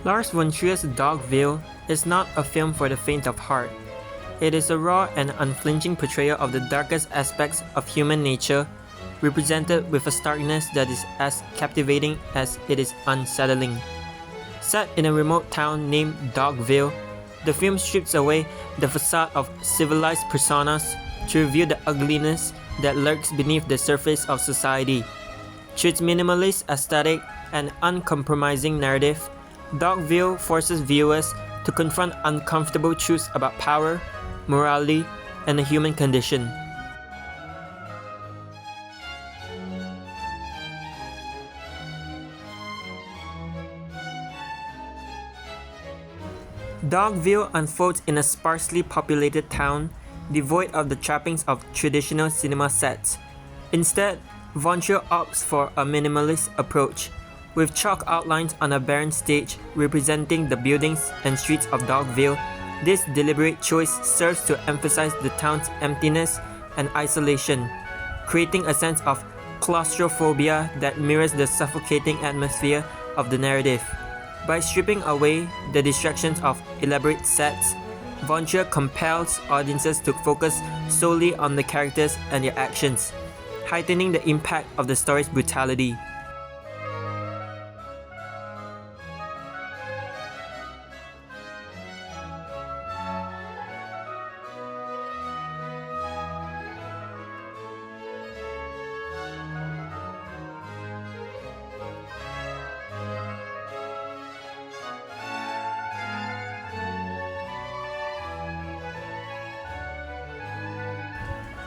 Lars von Trier's Dogville is not a film for the faint of heart. It is a raw and unflinching portrayal of the darkest aspects of human nature, represented with a starkness that is as captivating as it is unsettling. Set in a remote town named Dogville, the film strips away the facade of civilized personas to reveal the ugliness that lurks beneath the surface of society. Through its minimalist aesthetic and uncompromising narrative, Dogville forces viewers to confront uncomfortable truths about power, morality, and the human condition. Dogville unfolds in a sparsely populated town, devoid of the trappings of traditional cinema sets. Instead, von Trier opts for a minimalist approach, with chalk outlines on a barren stage representing the buildings and streets of Dogville. This deliberate choice serves to emphasize the town's emptiness and isolation, creating a sense of claustrophobia that mirrors the suffocating atmosphere of the narrative. By stripping away the distractions of elaborate sets, von Trier compels audiences to focus solely on the characters and their actions, heightening the impact of the story's brutality.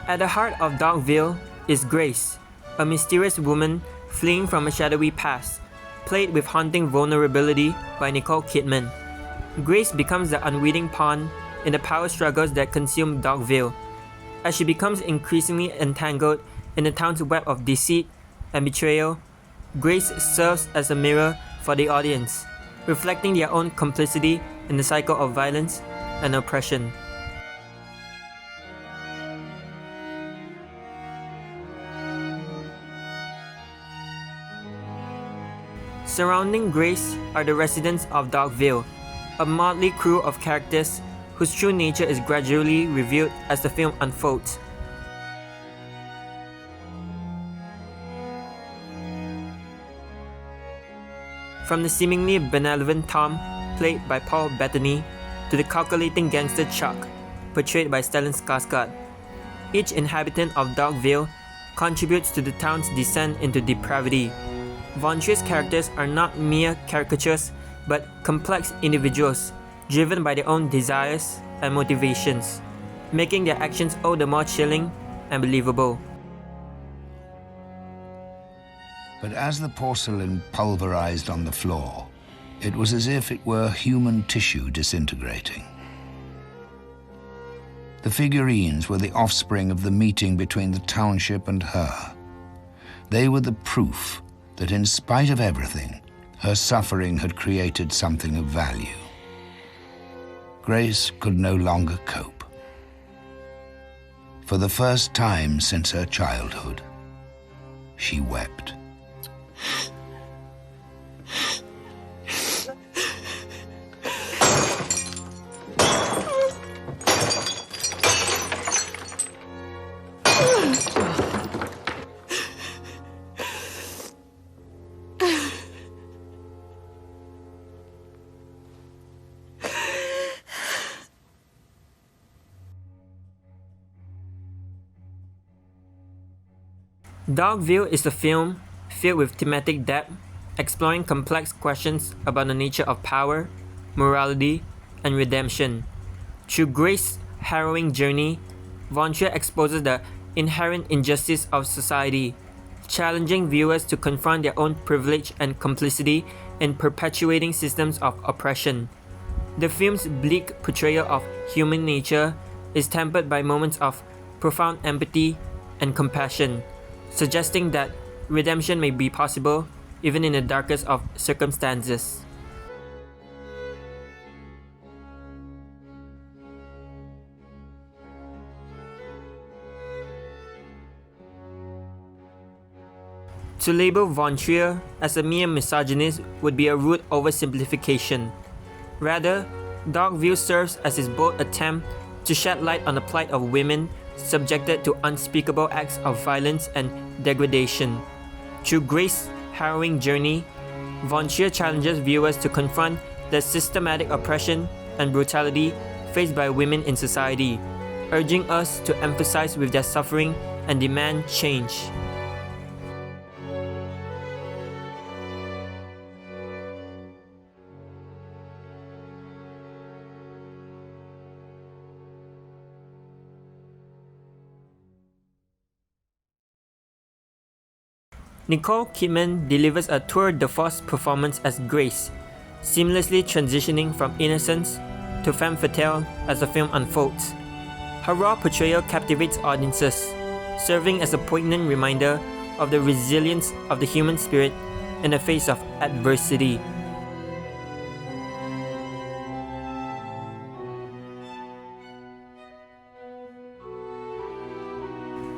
At the heart of Dogville is Grace, a mysterious woman fleeing from a shadowy past, played with haunting vulnerability by Nicole Kidman. Grace becomes the unwitting pawn in the power struggles that consume Dogville. As she becomes increasingly entangled in the town's web of deceit and betrayal, Grace serves as a mirror for the audience, reflecting their own complicity in the cycle of violence and oppression. Surrounding Grace are the residents of Dogville, a motley crew of characters whose true nature is gradually revealed as the film unfolds. From the seemingly benevolent Tom, played by Bettany, to the calculating gangster Chuck, portrayed by Stellan Skarsgård. Each inhabitant of Dogville contributes to the town's descent into depravity. Von Trier's characters are not mere caricatures, but complex individuals, driven by their own desires and motivations, making their actions all the more chilling and believable. But as the porcelain pulverized on the floor, it was as if it were human tissue disintegrating. The figurines were the offspring of the meeting between the township and her. They were the proof that in spite of everything, her suffering had created something of value. Grace could no longer cope. For the first time since her childhood, she wept. Dogville is a film filled with thematic depth, exploring complex questions about the nature of power, morality, and redemption. Through Grace's harrowing journey, von Trier exposes the inherent injustice of society, challenging viewers to confront their own privilege and complicity in perpetuating systems of oppression. The film's bleak portrayal of human nature is tempered by moments of profound empathy and compassion, suggesting that redemption may be possible even in the darkest of circumstances. To label von Trier as a mere misogynist would be a rude oversimplification. Rather, Dogville serves as his bold attempt to shed light on the plight of women subjected to unspeakable acts of violence and degradation. Through Grace's harrowing journey, von Trier challenges viewers to confront the systematic oppression and brutality faced by women in society, urging us to empathize with their suffering and demand change. Nicole Kidman delivers a tour de force performance as Grace, seamlessly transitioning from innocence to femme fatale as the film unfolds. Her raw portrayal captivates audiences, serving as a poignant reminder of the resilience of the human spirit in the face of adversity.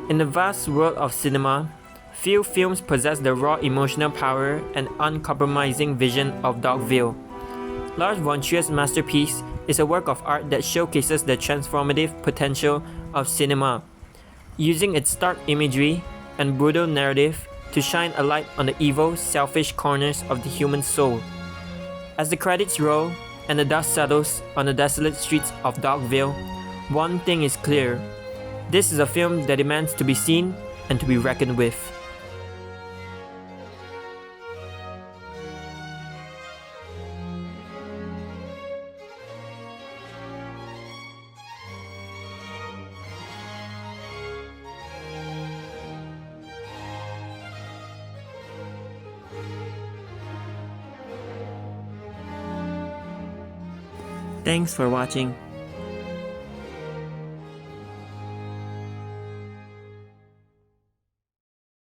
In the vast world of cinema, few films possess the raw emotional power and uncompromising vision of Dogville. Lars von Trier's masterpiece is a work of art that showcases the transformative potential of cinema, using its stark imagery and brutal narrative to shine a light on the evil, selfish corners of the human soul. As the credits roll and the dust settles on the desolate streets of Dogville, one thing is clear: this is a film that demands to be seen and to be reckoned with. Thanks for watching.